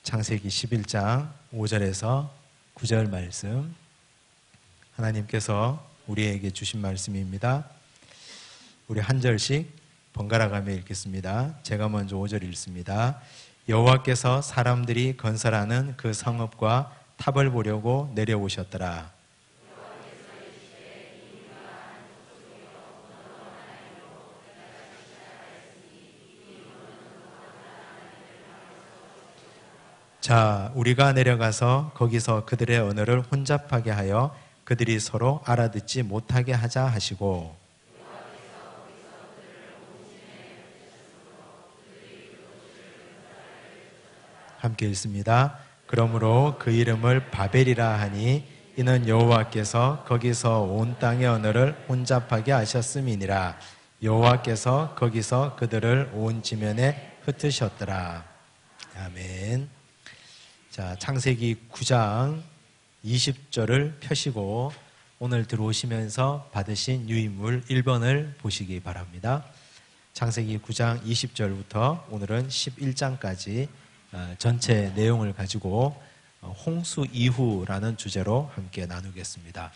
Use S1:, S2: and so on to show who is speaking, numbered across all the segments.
S1: 창세기 11장 5절에서 9절 말씀, 하나님께서 우리에게 주신 말씀입니다. 우리 한 절씩 번갈아 가며 읽겠습니다. 제가 먼저 5절 읽습니다. 여호와께서 사람들이 건설하는 그 성읍과 탑을 보려고 내려오셨더라. 자, 우리가 내려가서 거기서 그들의 언어를 혼잡하게 하여 그들이 서로 알아듣지 못하게 하자 하시고, 함께 읽습니다. 그러므로 그 이름을 바벨이라 하니 이는 여호와께서 거기서 온 땅의 언어를 혼잡하게 하셨음이니라. 여호와께서 거기서 그들을 온 지면에 흩으셨더라. 아멘. 자, 창세기 9장 20절을 펴시고 오늘 들어오시면서 받으신 유인물 1번을 보시기 바랍니다. 창세기 9장 20절부터 오늘은 11장까지 전체 내용을 가지고 홍수 이후라는 주제로 함께 나누겠습니다.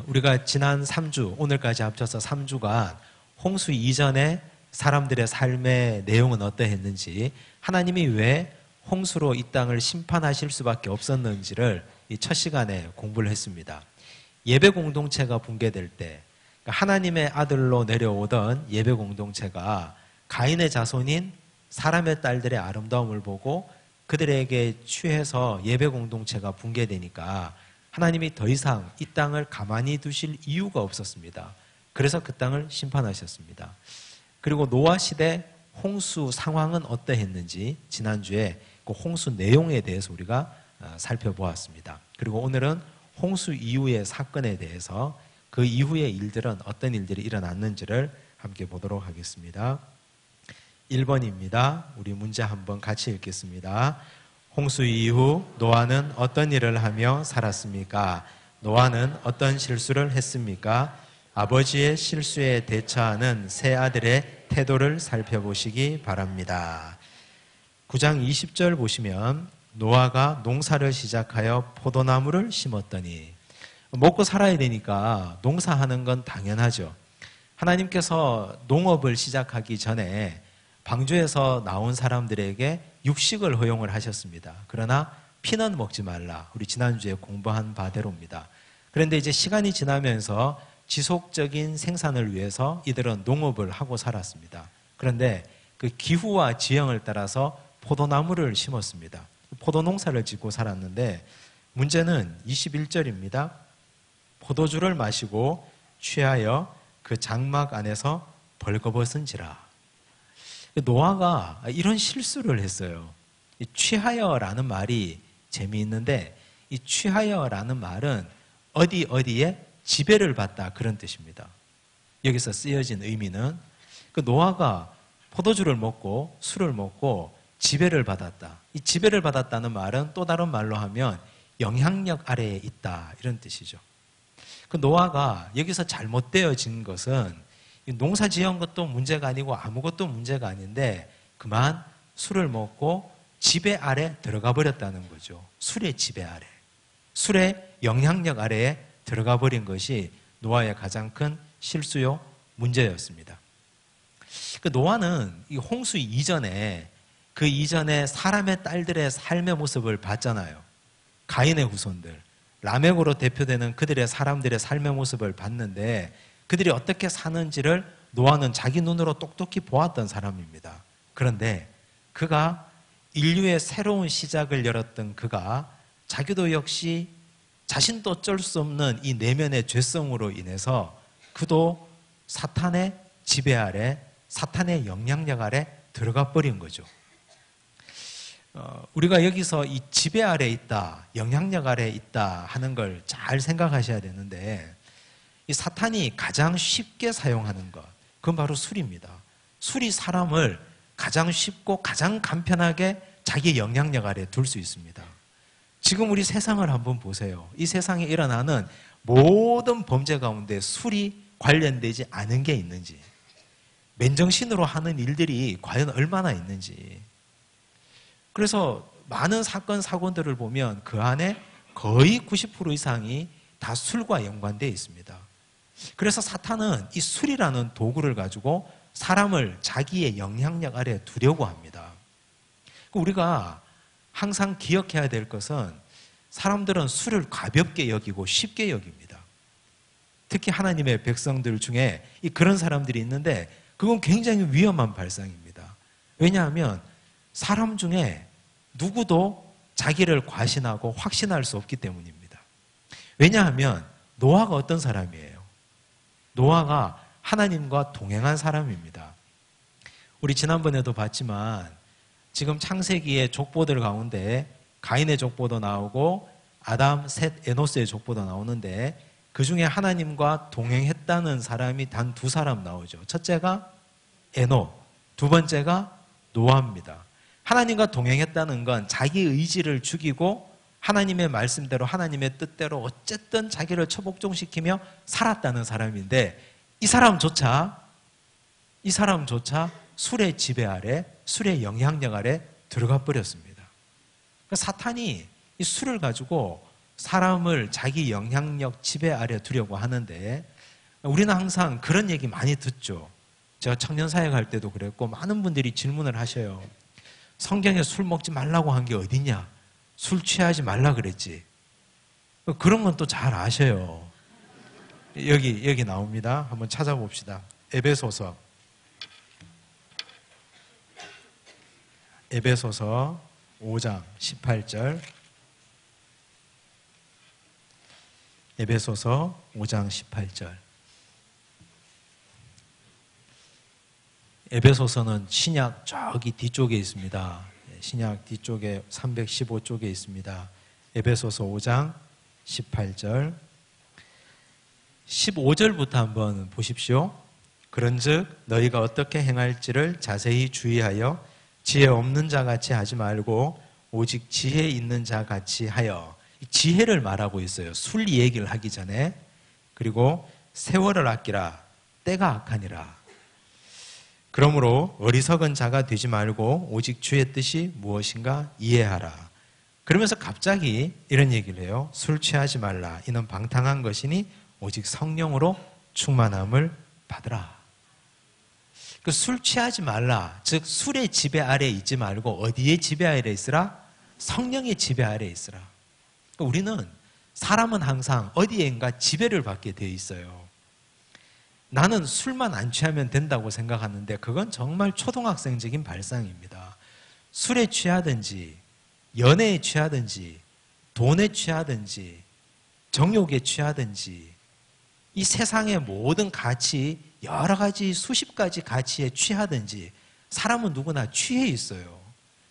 S1: 우리가 지난 3주, 오늘까지 합쳐서 3주간 홍수 이전에 사람들의 삶의 내용은 어떠했는지, 하나님이 왜 홍수로 이 땅을 심판하실 수밖에 없었는지를 이 첫 시간에 공부를 했습니다. 예배 공동체가 붕괴될 때, 하나님의 아들로 내려오던 예배 공동체가 가인의 자손인 사람의 딸들의 아름다움을 보고 그들에게 취해서 예배 공동체가 붕괴되니까 하나님이 더 이상 이 땅을 가만히 두실 이유가 없었습니다. 그래서 그 땅을 심판하셨습니다. 그리고 노아 시대 홍수 상황은 어떠했는지 지난주에 그 홍수 내용에 대해서 우리가 살펴보았습니다. 그리고 오늘은 홍수 이후의 사건에 대해서 그 이후의 일들은 어떤 일들이 일어났는지를 함께 보도록 하겠습니다. 1번입니다. 우리 문제 한번 같이 읽겠습니다. 홍수 이후 노아는 어떤 일을 하며 살았습니까? 노아는 어떤 실수를 했습니까? 아버지의 실수에 대처하는 세 아들의 태도를 살펴보시기 바랍니다. 9장 20절 보시면 노아가 농사를 시작하여 포도나무를 심었더니, 먹고 살아야 되니까 농사하는 건 당연하죠. 하나님께서 농업을 시작하기 전에 방주에서 나온 사람들에게 육식을 허용을 하셨습니다. 그러나 피는 먹지 말라. 우리 지난주에 공부한 바대로입니다. 그런데 이제 시간이 지나면서 지속적인 생산을 위해서 이들은 농업을 하고 살았습니다. 그런데 그 기후와 지형을 따라서 포도나무를 심었습니다. 포도농사를 짓고 살았는데 문제는 21절입니다. 포도주를 마시고 취하여 그 장막 안에서 벌거벗은지라. 노아가 이런 실수를 했어요. 취하여라는 말이 재미있는데, 이 취하여라는 말은 어디에 지배를 받다, 그런 뜻입니다. 여기서 쓰여진 의미는 그 노아가 포도주를 먹고 술을 먹고 지배를 받았다. 이 지배를 받았다는 말은 또 다른 말로 하면 영향력 아래에 있다, 이런 뜻이죠. 그 노아가 여기서 잘못되어진 것은 농사 지은 것도 문제가 아니고 아무것도 문제가 아닌데 그만 술을 먹고 지배 아래 들어가 버렸다는 거죠. 술의 지배 아래, 술의 영향력 아래에 들어가 버린 것이 노아의 가장 큰 실수요 문제였습니다. 그 노아는 이 홍수 이전에 그 이전에 사람의 딸들의 삶의 모습을 봤잖아요. 가인의 후손들, 라멕으로 대표되는 그들의 사람들의 삶의 모습을 봤는데 그들이 어떻게 사는지를 노아는 자기 눈으로 똑똑히 보았던 사람입니다. 그런데 그가 인류의 새로운 시작을 열었던 그가 자기도 역시 자신도 어쩔 수 없는 이 내면의 죄성으로 인해서 그도 사탄의 지배 아래, 사탄의 영향력 아래 들어가 버린 거죠. 우리가 여기서 이 지배 아래 있다, 영향력 아래 있다 하는 걸 잘 생각하셔야 되는데, 이 사탄이 가장 쉽게 사용하는 것, 그건 바로 술입니다. 술이 사람을 가장 쉽고 가장 간편하게 자기의 영향력 아래 둘 수 있습니다. 지금 우리 세상을 한번 보세요. 이 세상에 일어나는 모든 범죄 가운데 술이 관련되지 않은 게 있는지, 맨정신으로 하는 일들이 과연 얼마나 있는지. 그래서 많은 사건 사고들을 보면 그 안에 거의 90% 이상이 다 술과 연관되어 있습니다. 그래서 사탄은 이 술이라는 도구를 가지고 사람을 자기의 영향력 아래 두려고 합니다. 우리가 항상 기억해야 될 것은 사람들은 술을 가볍게 여기고 쉽게 여깁니다. 특히 하나님의 백성들 중에 그런 사람들이 있는데 그건 굉장히 위험한 발상입니다. 왜냐하면 사람 중에 누구도 자기를 과신하고 확신할 수 없기 때문입니다. 왜냐하면 노아가 어떤 사람이에요? 노아가 하나님과 동행한 사람입니다. 우리 지난번에도 봤지만 지금 창세기의 족보들 가운데 가인의 족보도 나오고 아담, 셋, 에노스의 족보도 나오는데 그 중에 하나님과 동행했다는 사람이 단 2사람 나오죠. 첫째가 에녹, 두 번째가 노아입니다. 하나님과 동행했다는 건 자기 의지를 죽이고 하나님의 말씀대로 하나님의 뜻대로 어쨌든 자기를 처복종시키며 살았다는 사람인데 이 사람조차 술의 지배 아래, 술의 영향력 아래 들어가 버렸습니다. 그러니까 사탄이 이 술을 가지고 사람을 자기 영향력 지배 아래 두려고 하는데 우리는 항상 그런 얘기 많이 듣죠. 제가 청년사역 할 때도 그랬고 많은 분들이 질문을 하셔요. 성경에 술 먹지 말라고 한 게 어디냐? 술 취하지 말라 그랬지. 그런 건 또 잘 아셔요. 여기 나옵니다. 한번 찾아봅시다. 에베소서 5장 18절. 에베소서 5장 18절. 에베소서는 신약 저기 뒤쪽에 있습니다. 신약 뒤쪽에 315쪽에 있습니다. 에베소서 5장 18절. 15절부터 한번 보십시오. 그런즉 너희가 어떻게 행할지를 자세히 주의하여 지혜 없는 자 같이 하지 말고 오직 지혜 있는 자 같이 하여. 지혜를 말하고 있어요. 술 얘기를 하기 전에. 그리고 세월을 아끼라. 때가 악하니라. 그러므로 어리석은 자가 되지 말고 오직 주의 뜻이 무엇인가 이해하라. 그러면서 갑자기 이런 얘기를 해요. 술 취하지 말라. 이는 방탕한 것이니 오직 성령으로 충만함을 받으라. 그 술 취하지 말라. 즉 술의 지배 아래 있지 말고 어디의 지배 아래 있으라? 성령의 지배 아래 있으라. 우리는 사람은 항상 어디엔가 지배를 받게 되어 있어요. 나는 술만 안 취하면 된다고 생각하는데 그건 정말 초등학생적인 발상입니다. 술에 취하든지 연애에 취하든지 돈에 취하든지 정욕에 취하든지 이 세상의 모든 가치, 여러 가지 수십 가지 가치에 취하든지 사람은 누구나 취해 있어요.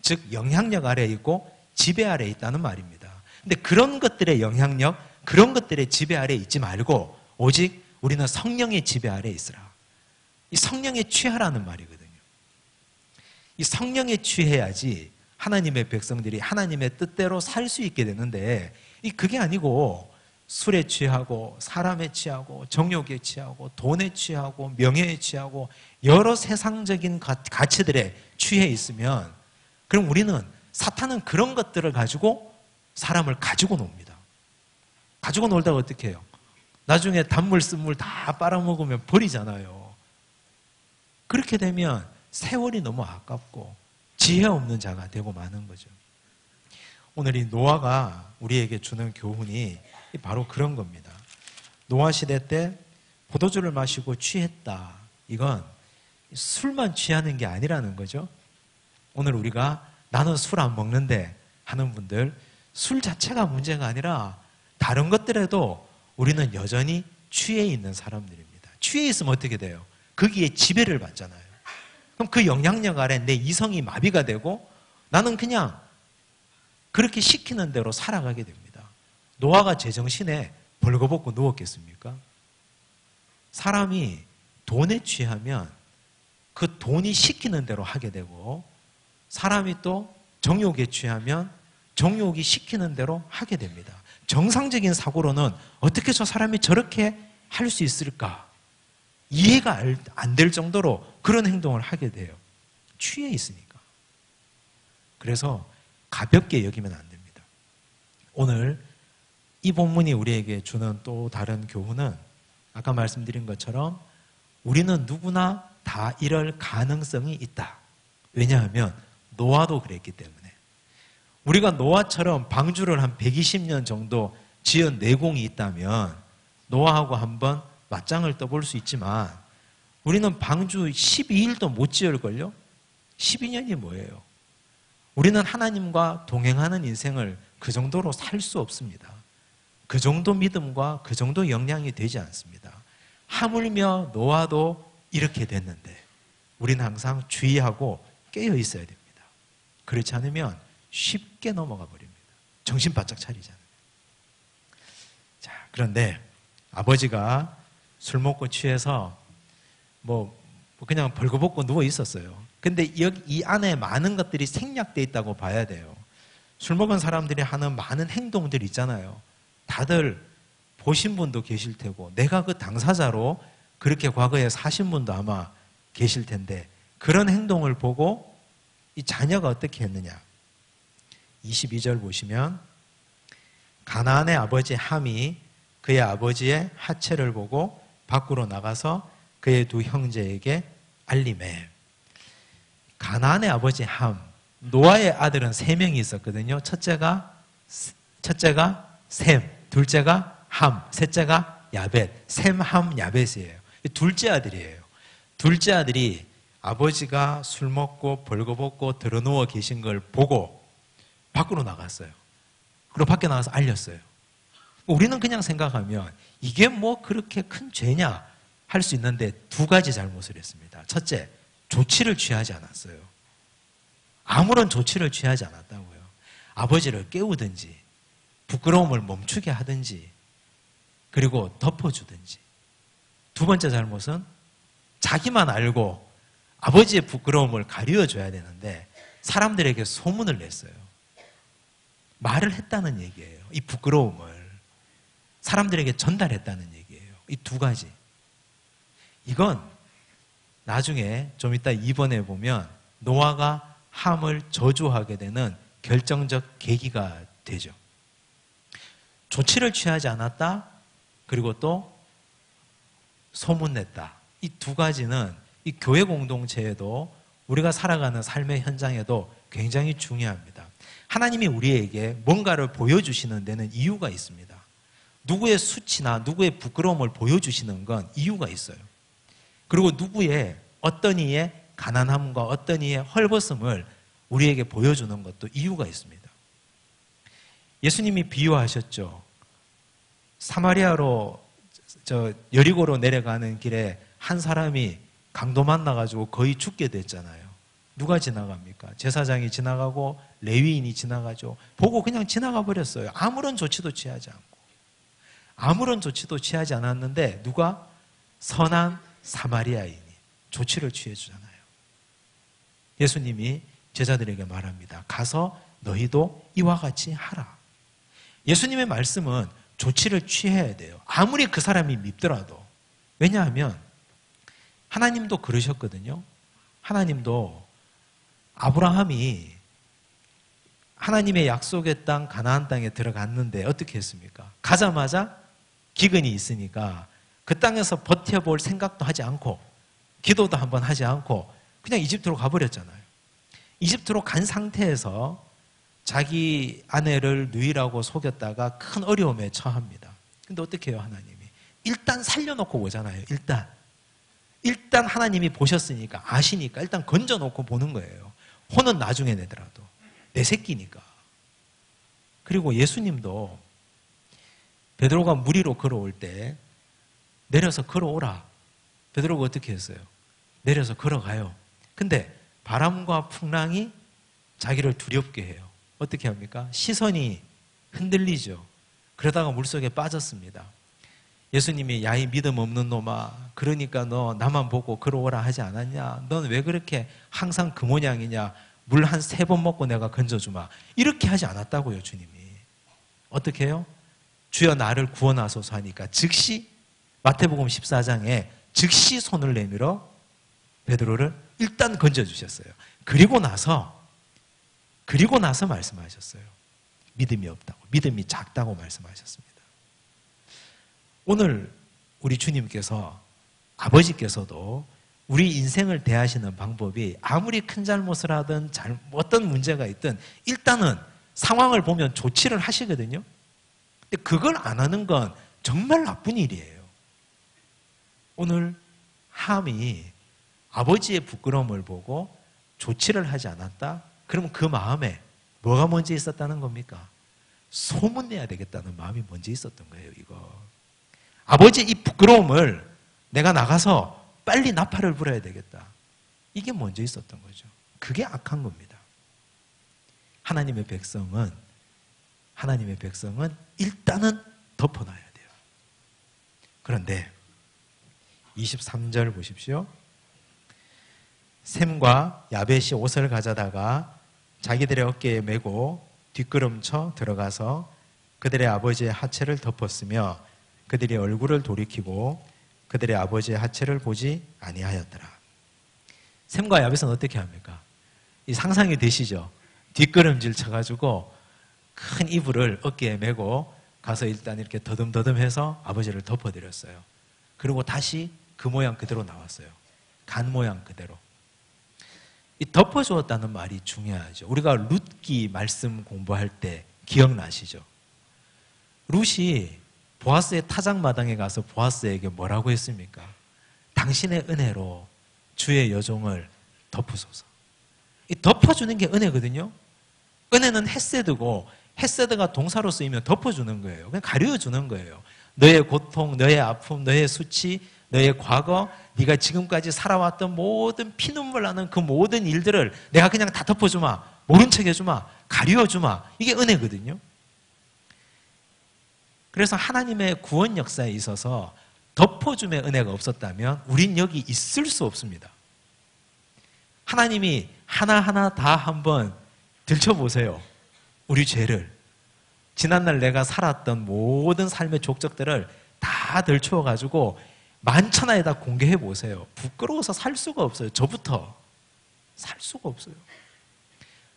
S1: 즉 영향력 아래에 있고 지배 아래에 있다는 말입니다. 근데 그런 것들의 영향력, 그런 것들의 지배 아래에 있지 말고 오직 우리는 성령의 지배 아래에 있으라. 이 성령에 취하라는 말이거든요. 이 성령에 취해야지 하나님의 백성들이 하나님의 뜻대로 살 수 있게 되는데 그게 아니고 술에 취하고 사람에 취하고 정욕에 취하고 돈에 취하고 명예에 취하고 여러 세상적인 가치들에 취해 있으면 그럼 우리는 사탄은 그런 것들을 가지고 사람을 가지고 놉니다. 가지고 놀다가 어떻게 해요? 나중에 단물 쓴물 다 빨아먹으면 버리잖아요. 그렇게 되면 세월이 너무 아깝고 지혜 없는 자가 되고 마는 거죠. 오늘 이 노아가 우리에게 주는 교훈이 바로 그런 겁니다. 노아 시대 때 포도주를 마시고 취했다. 이건 술만 취하는 게 아니라는 거죠. 오늘 우리가 나는 술 안 먹는데 하는 분들 술 자체가 문제가 아니라 다른 것들에도 우리는 여전히 취해 있는 사람들입니다. 취해 있으면 어떻게 돼요? 거기에 지배를 받잖아요. 그럼 그 영향력 아래 내 이성이 마비가 되고 나는 그냥 그렇게 시키는 대로 살아가게 됩니다. 노아가 제정신에 벌거벗고 누웠겠습니까? 사람이 돈에 취하면 그 돈이 시키는 대로 하게 되고 사람이 또 정욕에 취하면 정욕이 시키는 대로 하게 됩니다. 정상적인 사고로는 어떻게 저 사람이 저렇게 할 수 있을까? 이해가 안 될 정도로 그런 행동을 하게 돼요. 취해 있으니까. 그래서 가볍게 여기면 안 됩니다. 오늘 이 본문이 우리에게 주는 또 다른 교훈은 아까 말씀드린 것처럼 우리는 누구나 다 이럴 가능성이 있다. 왜냐하면 노아도 그랬기 때문에. 우리가 노아처럼 방주를 한 120년 정도 지은 내공이 있다면 노아하고 한번 맞짱을 떠볼 수 있지만 우리는 방주 12일도 못 지을걸요? 12년이 뭐예요? 우리는 하나님과 동행하는 인생을 그 정도로 살 수 없습니다. 그 정도 믿음과 그 정도 역량이 되지 않습니다. 하물며 노아도 이렇게 됐는데 우리는 항상 주의하고 깨어 있어야 됩니다. 그렇지 않으면 쉽게 넘어가 버립니다. 정신 바짝 차리잖아요. 자, 그런데 아버지가 술 먹고 취해서 그냥 벌거벗고 누워 있었어요. 근데 여기 이 안에 많은 것들이 생략되어 있다고 봐야 돼요. 술 먹은 사람들이 하는 많은 행동들 있잖아요. 다들 보신 분도 계실 테고 내가 그 당사자로 그렇게 과거에 사신 분도 아마 계실 텐데 그런 행동을 보고 이 자녀가 어떻게 했느냐. 22절 보시면 가나안의 아버지 함이 그의 아버지의 하체를 보고 밖으로 나가서 그의 두 형제에게 알림해. 가나안의 아버지 함, 노아의 아들은 3명이 있었거든요. 첫째가 셈, 둘째가 함, 셋째가 야벳. 셈, 함, 야벳이에요. 둘째 아들이에요. 둘째 아들이 아버지가 술 먹고 벌거벗고 드러누워 계신 걸 보고 밖으로 나갔어요. 그리고 밖에 나가서 알렸어요. 우리는 그냥 생각하면 이게 뭐 그렇게 큰 죄냐 할 수 있는데 2가지 잘못을 했습니다. 첫째, 조치를 취하지 않았어요. 아무런 조치를 취하지 않았다고요. 아버지를 깨우든지 부끄러움을 멈추게 하든지 그리고 덮어주든지. 2번째 잘못은 자기만 알고 아버지의 부끄러움을 가려줘야 되는데 사람들에게 소문을 냈어요. 말을 했다는 얘기예요. 이 부끄러움을 사람들에게 전달했다는 얘기예요. 이 2가지. 이건 나중에 좀 이따 2번에 보면 노아가 함을 저주하게 되는 결정적 계기가 되죠. 조치를 취하지 않았다. 그리고 또 소문냈다. 이 2가지는 이 교회 공동체에도 우리가 살아가는 삶의 현장에도 굉장히 중요합니다. 하나님이 우리에게 뭔가를 보여주시는 데는 이유가 있습니다. 누구의 수치나 누구의 부끄러움을 보여주시는 건 이유가 있어요. 그리고 누구의 어떤 이의 가난함과 어떤 이의 헐벗음을 우리에게 보여주는 것도 이유가 있습니다. 예수님이 비유하셨죠. 사마리아로 여리고로 내려가는 길에 한 사람이 강도 만나가지고 거의 죽게 됐잖아요. 누가 지나갑니까? 제사장이 지나가고 레위인이 지나가죠. 보고 그냥 지나가 버렸어요. 아무런 조치도 취하지 않고. 아무런 조치도 취하지 않았는데 누가? 선한 사마리아인이 조치를 취해 주잖아요. 예수님이 제자들에게 말합니다. 가서 너희도 이와 같이 하라. 예수님의 말씀은 조치를 취해야 돼요. 아무리 그 사람이 밉더라도. 왜냐하면 하나님도 그러셨거든요. 하나님도 아브라함이 하나님의 약속의 땅 가나안 땅에 들어갔는데 어떻게 했습니까? 가자마자 기근이 있으니까 그 땅에서 버텨볼 생각도 하지 않고 기도도 한번 하지 않고 그냥 이집트로 가버렸잖아요. 이집트로 간 상태에서 자기 아내를 누이라고 속였다가 큰 어려움에 처합니다. 근데 어떻게 해요, 하나님이? 일단 살려놓고 오잖아요. 일단 하나님이 보셨으니까 아시니까 일단 건져놓고 보는 거예요. 혼은 나중에 내더라도 내 새끼니까. 그리고 예수님도 베드로가 물 위로 걸어올 때 내려서 걸어오라. 베드로가 어떻게 했어요? 내려서 걸어가요. 근데 바람과 풍랑이 자기를 두렵게 해요. 어떻게 합니까? 시선이 흔들리죠. 그러다가 물속에 빠졌습니다. 예수님이 야, 이 믿음 없는 놈아, 그러니까 너 나만 보고 걸어오라 하지 않았냐? 넌 왜 그렇게 항상 그 모양이냐? 물 한 3번 먹고 내가 건져주마. 이렇게 하지 않았다고요, 주님이. 어떻게 해요? 주여 나를 구원하소서 하니까 즉시 마태복음 14장에 즉시 손을 내밀어 베드로를 일단 건져주셨어요. 그리고 나서 그리고 나서 말씀하셨어요. 믿음이 없다고, 믿음이 작다고 말씀하셨습니다. 오늘 우리 주님께서, 아버지께서도 우리 인생을 대하시는 방법이 아무리 큰 잘못을 하든 어떤 문제가 있든 일단은 상황을 보면 조치를 하시거든요. 근데 그걸 안 하는 건 정말 나쁜 일이에요. 오늘 함이 아버지의 부끄러움을 보고 조치를 하지 않았다? 그러면 그 마음에 뭐가 먼저 있었다는 겁니까? 소문내야 되겠다는 마음이 먼저 있었던 거예요, 이거. 아버지의 이 부끄러움을 내가 나가서 빨리 나팔을 불어야 되겠다. 이게 먼저 있었던 거죠. 그게 악한 겁니다. 하나님의 백성은 일단은 덮어놔야 돼요. 그런데 23절 보십시오. 셈과 야벳이 옷을 가져다가 자기들의 어깨에 메고 뒷걸음쳐 들어가서 그들의 아버지의 하체를 덮었으며 그들이 얼굴을 돌이키고 그들의 아버지의 하체를 보지 아니하였더라. 셈과 야벳은 어떻게 합니까? 이 상상이 되시죠? 뒷걸음질 쳐가지고 큰 이불을 어깨에 메고 가서 일단 이렇게 더듬더듬해서 아버지를 덮어드렸어요. 그리고 다시 그 모양 그대로 나왔어요. 간 모양 그대로. 이 덮어주었다는 말이 중요하죠. 우리가 룻기 말씀 공부할 때 기억나시죠? 룻이 보아스의 타작마당에 가서 보아스에게 뭐라고 했습니까? 당신의 은혜로 주의 여종을 덮으소서. 이 덮어주는 게 은혜거든요. 은혜는 헤세드고 헤세드가 동사로 쓰이면 덮어주는 거예요. 그냥 가려주는 거예요. 너의 고통, 너의 아픔, 너의 수치, 너의 과거, 네가 지금까지 살아왔던 모든 피눈물 나는 그 모든 일들을 내가 그냥 다 덮어주마, 모른 척 해주마, 가려주마. 이게 은혜거든요. 그래서 하나님의 구원 역사에 있어서 덮어줌의 은혜가 없었다면 우린 여기 있을 수 없습니다. 하나님이 하나하나 다 한번 들춰보세요. 우리 죄를. 지난날 내가 살았던 모든 삶의 족적들을 다 들추어가지고 만천하에다 공개해 보세요. 부끄러워서 살 수가 없어요. 저부터 살 수가 없어요.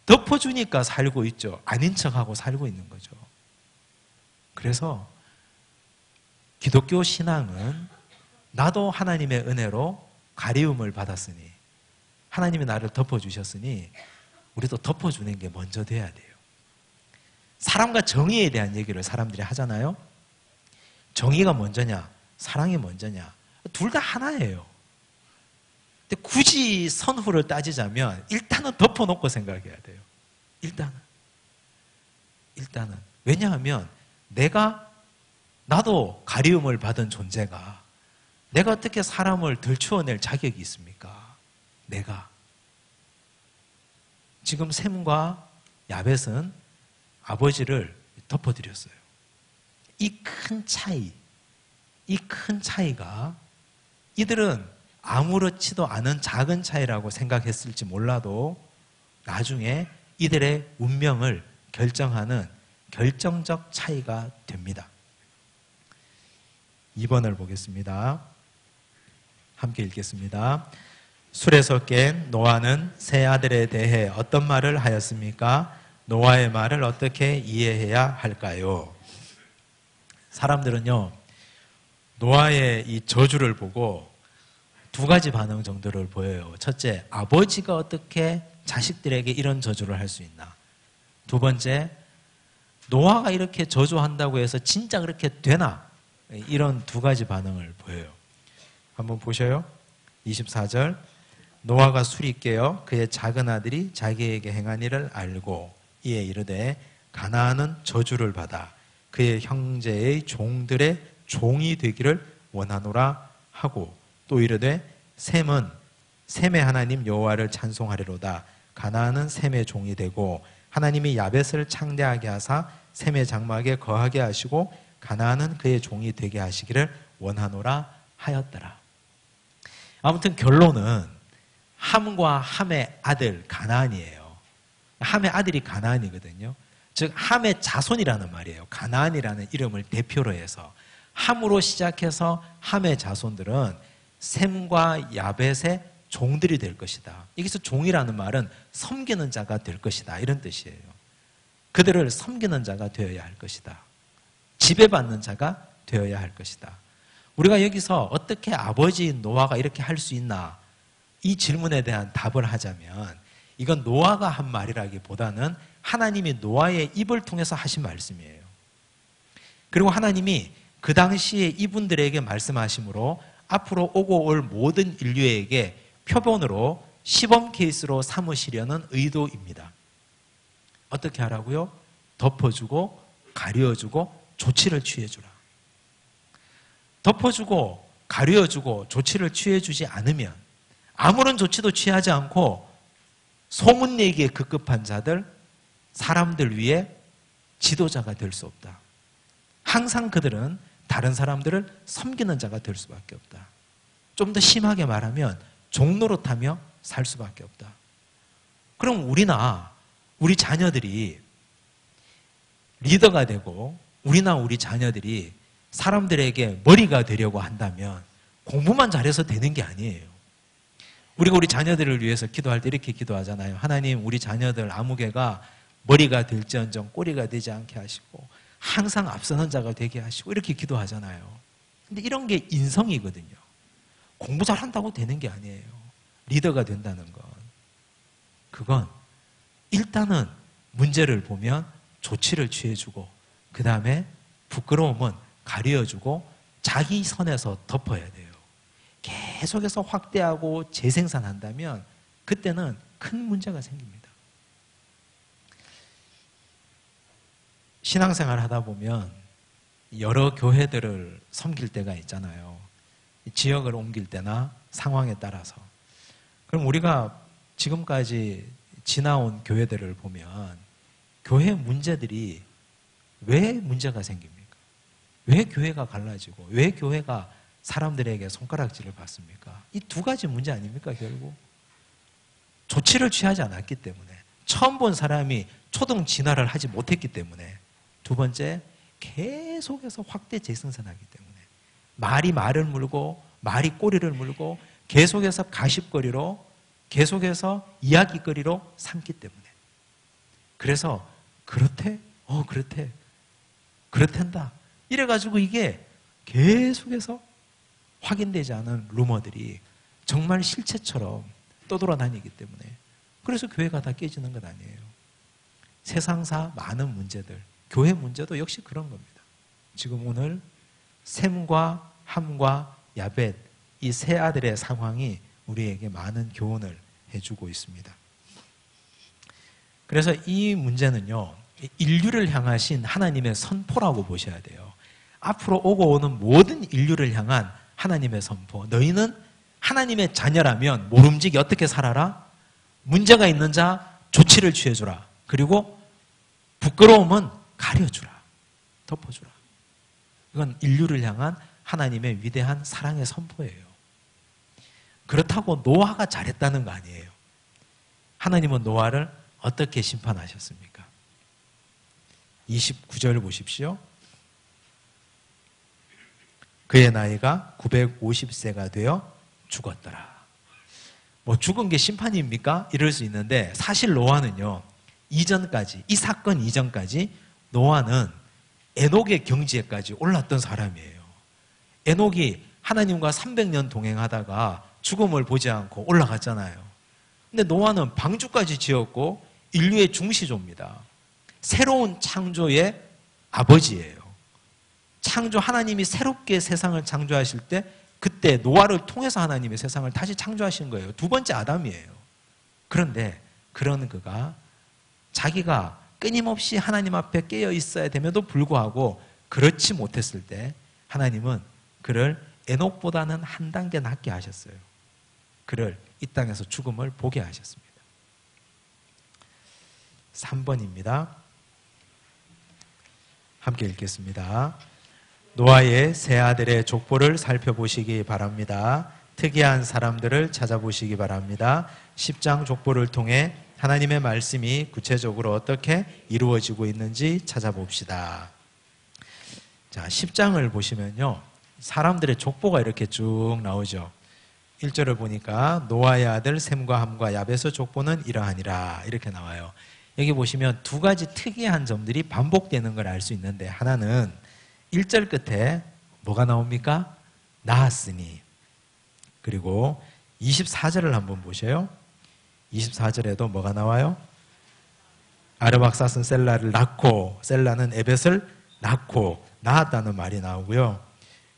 S1: 덮어주니까 살고 있죠. 아닌 척하고 살고 있는 거죠. 그래서 기독교 신앙은 나도 하나님의 은혜로 가리움을 받았으니 하나님이 나를 덮어주셨으니 우리도 덮어주는 게 먼저 돼야 돼요. 사랑과 정의에 대한 얘기를 사람들이 하잖아요. 정의가 먼저냐 사랑이 먼저냐 둘 다 하나예요. 근데 굳이 선후를 따지자면 일단은 덮어놓고 생각해야 돼요. 일단은 왜냐하면 나도 가리움을 받은 존재가 내가 어떻게 사람을 들추어낼 자격이 있습니까? 내가 지금 셈과 야벳은 아버지를 덮어드렸어요. 이 큰 차이가 이들은 아무렇지도 않은 작은 차이라고 생각했을지 몰라도 나중에 이들의 운명을 결정하는 결정적 차이가 됩니다. 2번을 보겠습니다. 함께 읽겠습니다. 술에서 깬 노아는 세 아들에 대해 어떤 말을 하였습니까? 노아의 말을 어떻게 이해해야 할까요? 사람들은요, 노아의 이 저주를 보고 두 가지 반응 정도를 보여요. 첫째, 아버지가 어떻게 자식들에게 이런 저주를 할 수 있나? 두 번째, 노아가 이렇게 저주한다고 해서 진짜 그렇게 되나? 이런 두 가지 반응을 보여요. 한번 보셔요. 24절. 노아가 술이 깨어 그의 작은 아들이 자기에게 행한 일을 알고 이에 이르되 가나안은 저주를 받아 그의 형제의 종들의 종이 되기를 원하노라 하고 또 이르되 셈의 하나님 여호와를 찬송하리로다. 가나안은 셈의 종이 되고 하나님이 야벳을 창대하게 하사 셈의 장막에 거하게 하시고 가나안은 그의 종이 되게 하시기를 원하노라 하였더라. 아무튼 결론은 함과 함의 아들 가나안이에요. 함의 아들이 가나안이거든요. 즉 함의 자손이라는 말이에요. 가나안이라는 이름을 대표로 해서 함으로 시작해서 함의 자손들은 셈과 야벳의 종들이 될 것이다. 여기서 종이라는 말은 섬기는 자가 될 것이다, 이런 뜻이에요. 그들을 섬기는 자가 되어야 할 것이다. 지배받는 자가 되어야 할 것이다. 우리가 여기서 어떻게 아버지인 노아가 이렇게 할 수 있나, 이 질문에 대한 답을 하자면 이건 노아가 한 말이라기보다는 하나님이 노아의 입을 통해서 하신 말씀이에요. 그리고 하나님이 그 당시에 이분들에게 말씀하심으로 앞으로 오고 올 모든 인류에게 표본으로 시범 케이스로 삼으시려는 의도입니다. 어떻게 하라고요? 덮어주고 가려주고 조치를 취해주라. 덮어주고 가려주고 조치를 취해주지 않으면, 아무런 조치도 취하지 않고 소문내기에 급급한 자들, 사람들 위에 지도자가 될 수 없다. 항상 그들은 다른 사람들을 섬기는 자가 될 수밖에 없다. 좀 더 심하게 말하면 종노릇하며 살 수밖에 없다. 그럼 우리나 우리 자녀들이 리더가 되고 우리나 우리 자녀들이 사람들에게 머리가 되려고 한다면 공부만 잘해서 되는 게 아니에요. 우리가 우리 자녀들을 위해서 기도할 때 이렇게 기도하잖아요. 하나님, 우리 자녀들 아무개가 머리가 될지언정 꼬리가 되지 않게 하시고 항상 앞서는 자가 되게 하시고, 이렇게 기도하잖아요. 근데 이런 게 인성이거든요. 공부 잘한다고 되는 게 아니에요. 리더가 된다는 건. 그건 일단은 문제를 보면 조치를 취해주고, 그 다음에 부끄러움은 가려주고 자기 선에서 덮어야 돼요. 계속해서 확대하고 재생산한다면 그때는 큰 문제가 생깁니다. 신앙생활 하다 보면 여러 교회들을 섬길 때가 있잖아요. 지역을 옮길 때나 상황에 따라서. 그럼 우리가 지금까지 지나온 교회들을 보면 교회 문제들이 왜 문제가 생깁니까? 왜 교회가 갈라지고 왜 교회가 사람들에게 손가락질을 받습니까? 이 두 가지 문제 아닙니까, 결국? 조치를 취하지 않았기 때문에, 처음 본 사람이 초등 진화를 하지 못했기 때문에, 두 번째, 계속해서 확대 재생산하기 때문에, 말이 말을 물고 말이 꼬리를 물고 계속해서 가십거리로, 계속해서 이야기거리로 삼기 때문에. 그래서 그렇대? 그렇대. 그렇단다. 이래가지고 이게 계속해서 확인되지 않은 루머들이 정말 실체처럼 떠돌아다니기 때문에, 그래서 교회가 다 깨지는 건 아니에요. 세상사 많은 문제들, 교회 문제도 역시 그런 겁니다. 지금 오늘 셈과 함과 야벳, 이 세 아들의 상황이 우리에게 많은 교훈을 해주고 있습니다. 그래서 이 문제는요, 인류를 향하신 하나님의 선포라고 보셔야 돼요. 앞으로 오고 오는 모든 인류를 향한 하나님의 선포. 너희는 하나님의 자녀라면 모름지기 어떻게 살아라? 문제가 있는 자 조치를 취해주라. 그리고 부끄러움은 가려주라. 덮어주라. 이건 인류를 향한 하나님의 위대한 사랑의 선포예요. 그렇다고 노아가 잘했다는 거 아니에요. 하나님은 노아를 어떻게 심판하셨습니까? 29절 보십시오. 그의 나이가 950세가 되어 죽었더라. 뭐 죽은 게 심판입니까? 이럴 수 있는데, 사실 노아는요, 이전까지, 이 사건 이전까지 노아는 에녹의 경지에까지 올랐던 사람이에요. 에녹이 하나님과 300년 동행하다가 죽음을 보지 않고 올라갔잖아요. 근데 노아는 방주까지 지었고 인류의 중시조입니다. 새로운 창조의 아버지예요. 창조, 하나님이 새롭게 세상을 창조하실 때 그때 노아를 통해서 하나님의 세상을 다시 창조하신 거예요. 두 번째 아담이에요. 그런데 그런 그가 자기가 끊임없이 하나님 앞에 깨어 있어야 됨에도 불구하고 그렇지 못했을 때 하나님은 그를 에녹보다는 한 단계 낮게 하셨어요. 그를 이 땅에서 죽음을 보게 하셨습니다. 3번입니다. 함께 읽겠습니다. 노아의 세 아들의 족보를 살펴보시기 바랍니다. 특이한 사람들을 찾아보시기 바랍니다. 10장 족보를 통해 하나님의 말씀이 구체적으로 어떻게 이루어지고 있는지 찾아봅시다. 자, 10장을 보시면요, 사람들의 족보가 이렇게 쭉 나오죠. 1절을 보니까 노아의 아들 셈과 함과 야벳의 족보는 이러하니라 이렇게 나와요. 여기 보시면 두 가지 특이한 점들이 반복되는 걸 알 수 있는데, 하나는 1절 끝에 뭐가 나옵니까? 낳았으니. 그리고 24절을 한번 보셔요. 24절에도 뭐가 나와요? 아르박사스는 셀라를 낳고, 셀라는 에벳을 낳고, 낳았다는 말이 나오고요.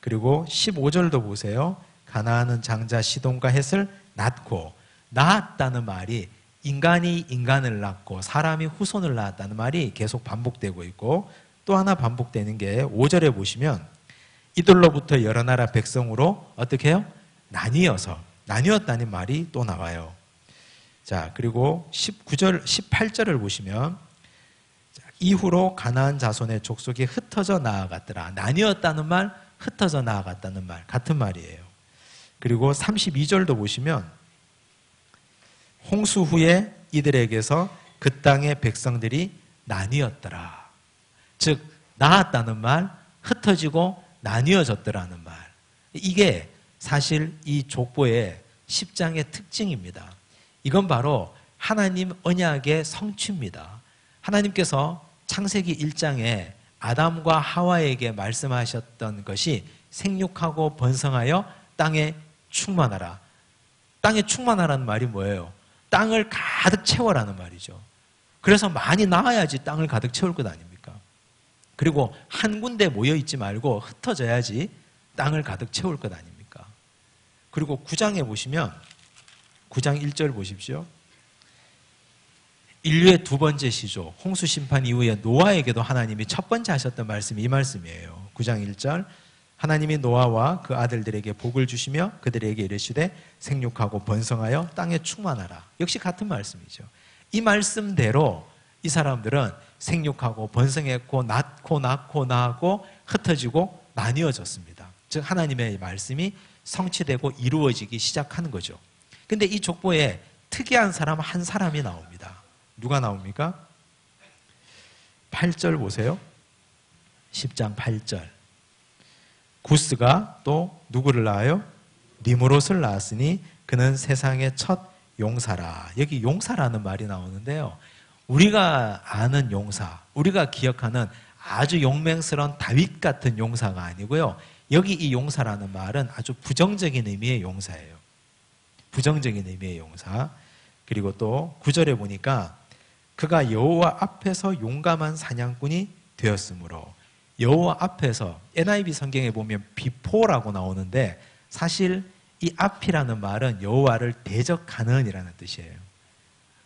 S1: 그리고 15절도 보세요. 가나안은 장자 시돈과 헷을 낳고, 낳았다는 말이 인간이 인간을 낳고 사람이 후손을 낳았다는 말이 계속 반복되고 있고, 또 하나 반복되는 게 5절에 보시면 이들로부터 여러 나라 백성으로 어떻게 해요? 나뉘었다는 말이 또 나와요. 자, 그리고 19절, 18절을 보시면 이후로 가나안 자손의 족속이 흩어져 나아갔더라. 나뉘었다는 말, 흩어져 나아갔다는 말, 같은 말이에요. 그리고 32절도 보시면 홍수 후에 이들에게서 그 땅의 백성들이 나뉘었더라. 즉 나았다는 말, 흩어지고 나뉘어졌더라는 말. 이게 사실 이 족보의 10장의 특징입니다. 이건 바로 하나님 언약의 성취입니다. 하나님께서 창세기 1장에 아담과 하와에게 말씀하셨던 것이 생육하고 번성하여 땅에 충만하라. 땅에 충만하라는 말이 뭐예요? 땅을 가득 채워라는 말이죠. 그래서 많이 낳아야지 땅을 가득 채울 것 아닙니까? 그리고 한 군데 모여있지 말고 흩어져야지 땅을 가득 채울 것 아닙니까? 그리고 9장에 보시면 9장 1절 보십시오. 인류의 두 번째 시조, 홍수 심판 이후에 노아에게도 하나님이 첫 번째 하셨던 말씀이 이 말씀이에요. 9장 1절, 하나님이 노아와 그 아들들에게 복을 주시며 그들에게 이르시되 생육하고 번성하여 땅에 충만하라. 역시 같은 말씀이죠. 이 말씀대로 이 사람들은 생육하고 번성했고 낳고 낳고 흩어지고 나뉘어졌습니다. 즉 하나님의 말씀이 성취되고 이루어지기 시작하는 거죠. 근데 이 족보에 특이한 사람 한 사람이 나옵니다. 누가 나옵니까? 8절 보세요. 10장 8절. 구스가 또 누구를 낳아요? 니므롯을 낳았으니 그는 세상의 첫 용사라. 여기 용사라는 말이 나오는데요. 우리가 아는 용사, 우리가 기억하는 아주 용맹스러운 다윗 같은 용사가 아니고요. 여기 이 용사라는 말은 아주 부정적인 의미의 용사예요. 부정적인 의미의 용사. 그리고 또 9절에 보니까 그가 여호와 앞에서 용감한 사냥꾼이 되었으므로, 여호와 앞에서 NIV 성경에 보면 before라고 나오는데 사실 이 앞이라는 말은 여호와를 대적하는 이라는 뜻이에요.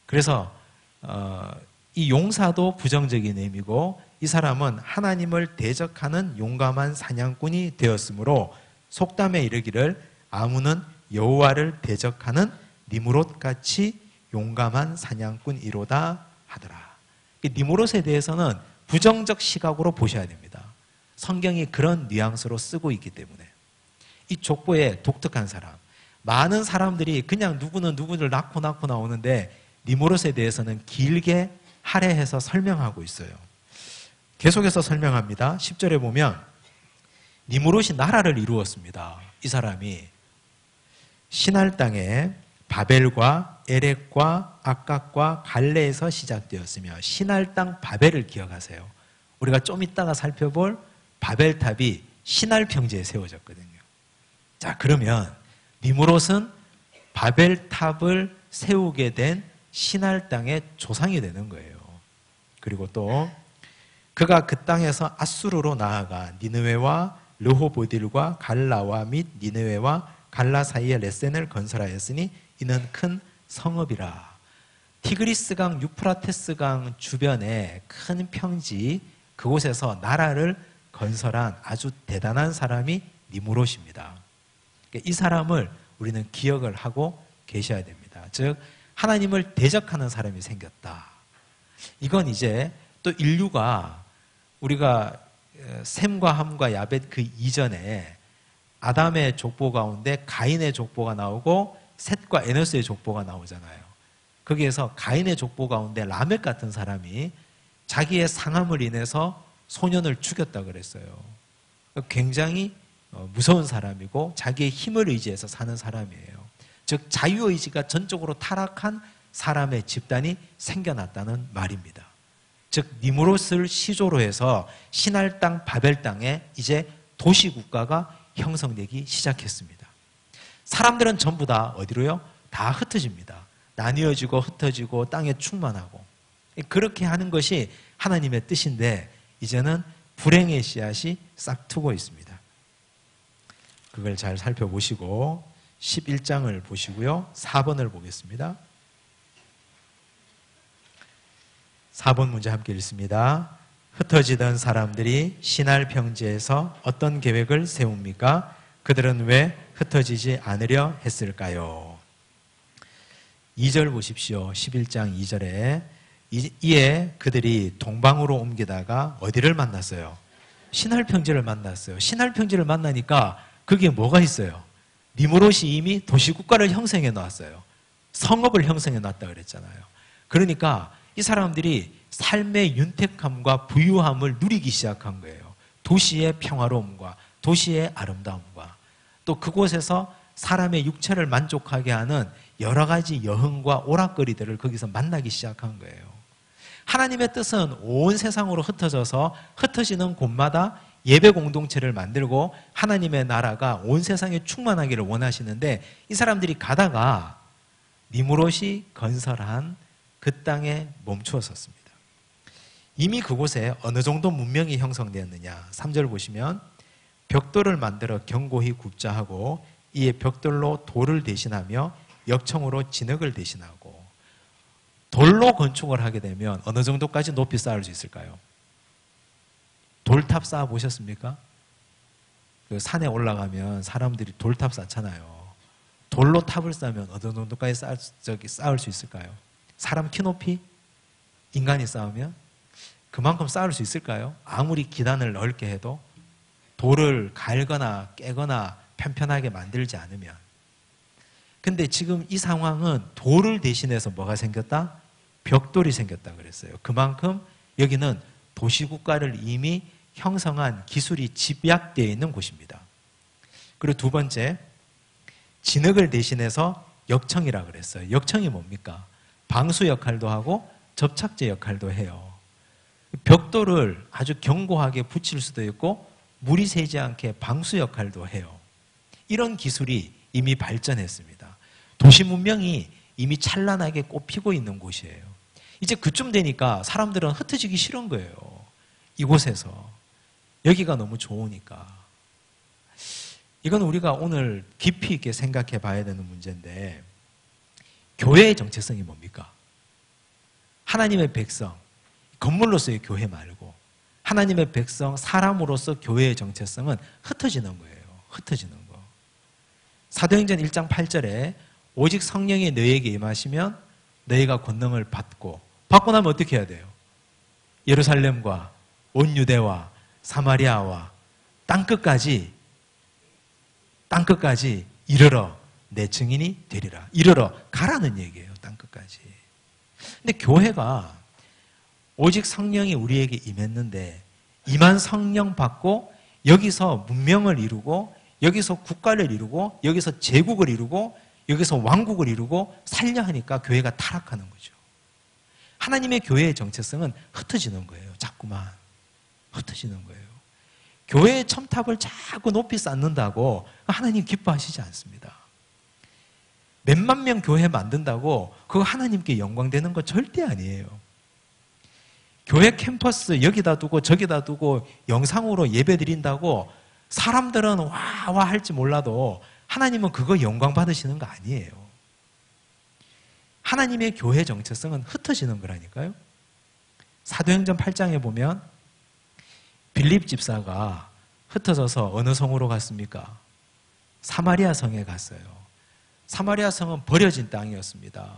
S1: 그래서 이 용사도 부정적인 의미고 이 사람은 하나님을 대적하는 용감한 사냥꾼이 되었으므로 속담에 이르기를 아무는 여호와를 대적하는 니므롯같이 용감한 사냥꾼이로다 하더라. 니므롯에 대해서는 부정적 시각으로 보셔야 됩니다. 성경이 그런 뉘앙스로 쓰고 있기 때문에. 이 족보의 독특한 사람, 많은 사람들이 그냥 누구는 누구를 낳고 나오는데 니므롯에 대해서는 길게 할애해서 설명하고 있어요. 계속해서 설명합니다. 10절에 보면 니므롯이 나라를 이루었습니다. 이 사람이 시날 땅에 바벨과 에렉과 악각과 갈레에서 시작되었으며, 시날 땅 바벨을 기억하세요. 우리가 좀 이따가 살펴볼 바벨탑이 시날 평지에 세워졌거든요. 자, 그러면 니므롯은 바벨탑을 세우게 된 시날 땅의 조상이 되는 거예요. 그리고 또 그가 그 땅에서 아수르로 나아가 니느웨와 르호보딜과 갈라와 및 니느웨와 갈라 사이에 레센을 건설하였으니 이는 큰 성읍이라. 티그리스강, 유프라테스강 주변에 큰 평지, 그곳에서 나라를 건설한 아주 대단한 사람이 니므롯입니다. 이 사람을 우리는 기억을 하고 계셔야 됩니다. 즉 하나님을 대적하는 사람이 생겼다. 이건 이제 또 인류가, 우리가 셈과 함과 야벳 그 이전에 아담의 족보 가운데 가인의 족보가 나오고 셋과 에노스의 족보가 나오잖아요. 거기에서 가인의 족보 가운데 라멕 같은 사람이 자기의 상함을 인해서 소년을 죽였다 그랬어요. 굉장히 무서운 사람이고 자기의 힘을 의지해서 사는 사람이에요. 즉 자유의지가 전적으로 타락한 사람의 집단이 생겨났다는 말입니다. 즉 니무롯을 시조로 해서 신할 땅 바벨 땅에 이제 도시국가가 형성되기 시작했습니다. 사람들은 전부 다 어디로요? 다 흩어집니다. 나뉘어지고 흩어지고 땅에 충만하고, 그렇게 하는 것이 하나님의 뜻인데 이제는 불행의 씨앗이 싹트고 있습니다. 그걸 잘 살펴보시고 11장을 보시고요. 4번을 보겠습니다. 4번 문제 함께 읽습니다. 흩어지던 사람들이 신할 평지에서 어떤 계획을 세웁니까? 그들은 왜 흩어지지 않으려 했을까요? 2절 보십시오. 11장 2절에 이에 그들이 동방으로 옮기다가 어디를 만났어요? 신할 평지를 만났어요. 신할 평지를 만나니까 거기에 뭐가 있어요? 니무롯이 이미 도시국가를 형성해 놨어요. 성읍을 형성해 놨다 그랬잖아요. 그러니까 이 사람들이 삶의 윤택함과 부유함을 누리기 시작한 거예요. 도시의 평화로움과 도시의 아름다움과 또 그곳에서 사람의 육체를 만족하게 하는 여러 가지 여흥과 오락거리들을 거기서 만나기 시작한 거예요. 하나님의 뜻은 온 세상으로 흩어져서 흩어지는 곳마다 예배 공동체를 만들고 하나님의 나라가 온 세상에 충만하기를 원하시는데 이 사람들이 가다가 니무롯이 건설한 그 땅에 멈추어 섰습니다. 이미 그곳에 어느 정도 문명이 형성되었느냐. 3절 보시면 벽돌을 만들어 견고히 굽자 하고 이에 벽돌로 돌을 대신하며 역청으로 진흙을 대신하고. 돌로 건축을 하게 되면 어느 정도까지 높이 쌓을 수 있을까요? 돌탑 쌓아 보셨습니까? 그 산에 올라가면 사람들이 돌탑 쌓잖아요. 돌로 탑을 쌓으면 어느 정도까지 쌓을 수 있을까요? 사람 키 높이? 인간이 쌓으면? 그만큼 쌓을 수 있을까요? 아무리 기단을 넓게 해도 돌을 갈거나 깨거나 편편하게 만들지 않으면. 근데 지금 이 상황은 돌을 대신해서 뭐가 생겼다? 벽돌이 생겼다 그랬어요. 그만큼 여기는 도시국가를 이미 형성한 기술이 집약되어 있는 곳입니다. 그리고 두 번째, 진흙을 대신해서 역청이라 그랬어요. 역청이 뭡니까? 방수 역할도 하고 접착제 역할도 해요. 벽돌을 아주 견고하게 붙일 수도 있고 물이 새지 않게 방수 역할도 해요. 이런 기술이 이미 발전했습니다. 도시 문명이 이미 찬란하게 꽃피고 있는 곳이에요. 이제 그쯤 되니까 사람들은 흩어지기 싫은 거예요. 이곳에서. 여기가 너무 좋으니까. 이건 우리가 오늘 깊이 있게 생각해 봐야 되는 문제인데, 교회의 정체성이 뭡니까? 하나님의 백성, 건물로서의 교회 말고 하나님의 백성, 사람으로서 교회의 정체성은 흩어지는 거예요. 흩어지는 거. 사도행전 1장 8절에 오직 성령이 너희에게 임하시면 너희가 권능을 받고 나면 어떻게 해야 돼요? 예루살렘과 온 유대와 사마리아와 땅끝까지 이르러 내 증인이 되리라. 이르러 가라는 얘기예요. 땅끝까지. 근데 교회가 오직 성령이 우리에게 임했는데 임한 성령 받고 여기서 문명을 이루고 여기서 국가를 이루고 여기서 제국을 이루고 여기서 왕국을 이루고 살려 하니까 교회가 타락하는 거죠. 하나님의 교회의 정체성은 흩어지는 거예요. 자꾸만 흩어지는 거예요. 교회의 첨탑을 자꾸 높이 쌓는다고 하나님 기뻐하시지 않습니다. 몇만 명 교회 만든다고 그거 하나님께 영광되는 거 절대 아니에요. 교회 캠퍼스 여기다 두고 저기다 두고 영상으로 예배 드린다고 사람들은 와 할지 몰라도 하나님은 그거 영광 받으시는 거 아니에요. 하나님의 교회 정체성은 흩어지는 거라니까요. 사도행전 8장에 보면 빌립 집사가 흩어져서 어느 성으로 갔습니까? 사마리아 성에 갔어요. 사마리아 성은 버려진 땅이었습니다.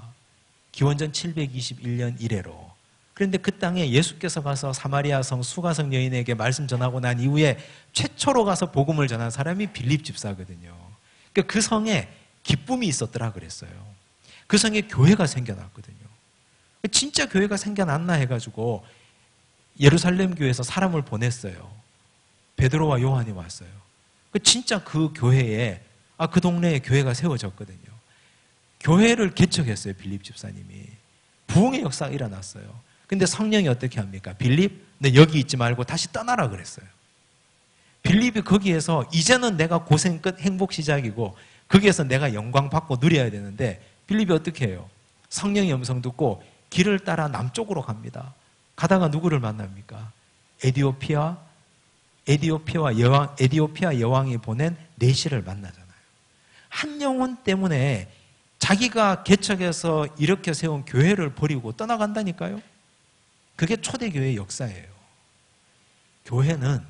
S1: 기원전 721년 이래로. 그런데 그 땅에 예수께서 가서 사마리아 성 수가성 여인에게 말씀 전하고 난 이후에 최초로 가서 복음을 전한 사람이 빌립 집사거든요. 그러니까 그 성에 기쁨이 있었더라 그랬어요. 그 성에 교회가 생겨났거든요. 진짜 교회가 생겨났나 해가지고 예루살렘 교회에서 사람을 보냈어요. 베드로와 요한이 왔어요. 진짜 그 교회에 그 동네에 교회가 세워졌거든요. 교회를 개척했어요. 빌립 집사님이. 부흥의 역사가 일어났어요. 근데 성령이 어떻게 합니까? 빌립, 너 여기 있지 말고 다시 떠나라 그랬어요. 빌립이 거기에서 이제는 내가 고생 끝 행복 시작이고 거기에서 내가 영광 받고 누려야 되는데 빌립이 어떻게 해요? 성령의 음성 듣고 길을 따라 남쪽으로 갑니다. 가다가 누구를 만납니까? 에디오피아 여왕이 보낸 내시를 만나잖아요. 한 영혼 때문에 자기가 개척해서 일으켜 세운 교회를 버리고 떠나간다니까요. 그게 초대교회의 역사예요. 교회는